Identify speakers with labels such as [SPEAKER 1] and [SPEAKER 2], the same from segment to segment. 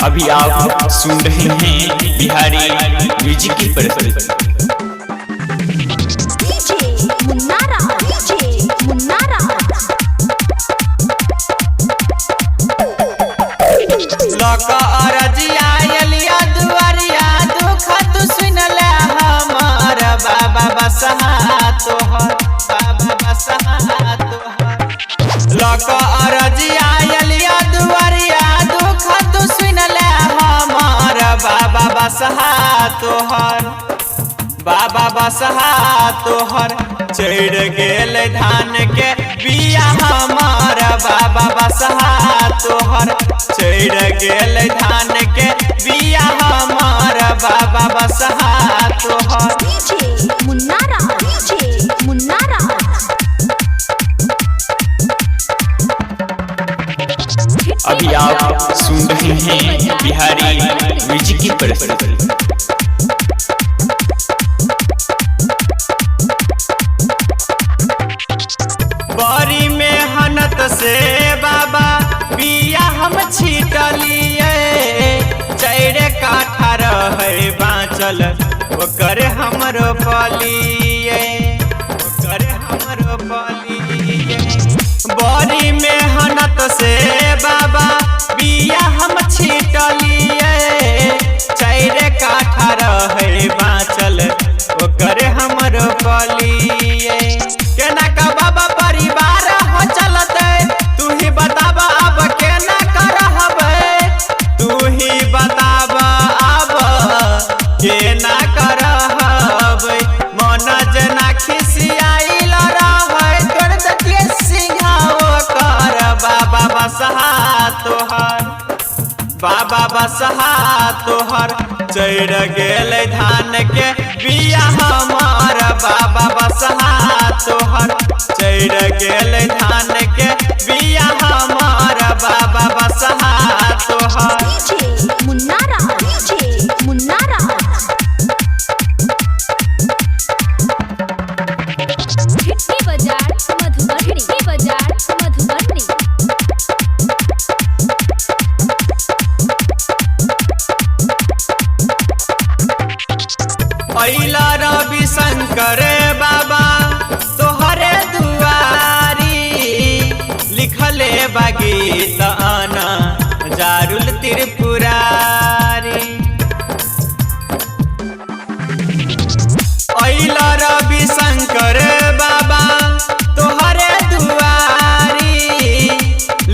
[SPEAKER 1] अभी आप सुन रहे हैं बिहारी म्यूजिक की प्रस्तुति।
[SPEAKER 2] बाबा बसहा तोहर चढ़ गेल धान के बिया हमार बाबा बसहा तोहर चढ़ गेल धान के बिया हमार बाबा बसहा तोहर।
[SPEAKER 1] अभी आप सुन रहे हैं बिहारी म्यूजिक की प्रस्तुति।
[SPEAKER 2] बड़ी मेहनत से बाबा बिया हम छीटलिए, 4 काठा रहे बाँचल ओकर हमरो पलिए, ओकर हमरो पलिए। बड़ी मेहनत से बाबा बिया हम छीटलिए, 4 काठा रहे बाँचल ओकर हमरो पलिए। केना का बाबा परिवार हो चलते, तू ही बताब अब केना करहबे, तू ही बताब अब केना करहबे। मन जना खिसियाइल रहै तोर दतिए सिंघाओ कर बाबा बसहा तोहर, बाबा बसहा तोहर चढ़ गेल धान के बिया हमार बाबा बसहा तोहर चढ़ गेल धान के बिया हमार बाबा बसहा तोहर। अइला रवि शंकर बाबा तोहरे दुआरी, लिखले गीत आना जारुल त्रिपुरारी। अइला रवि शंकर बाबा तोहरे दुआरी,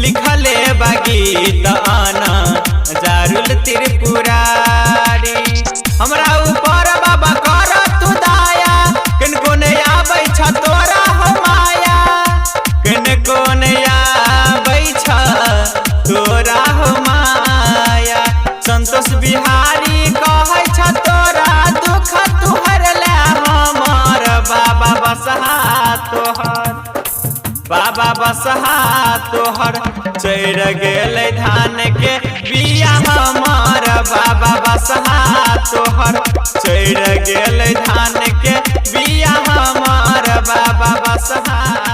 [SPEAKER 2] लिखले गीत आना जारुल त्रिपुरारी। हमरा ऊपर बाबा कर तू दाया, किनको नहीं आबै छ तोरा हो माया, किनको नहीं आबै छ तोरा हो माया। संतोष बिहारी कहै छ तोरा दुख तू हरले हमर बाबा बसहा तोहर, बाबा बसहा तोहर चढ़ गेल धान के बिया हमार बाबा बसहा तोहर चढ़ गेल धान के बिया हमार बाबा बसहा।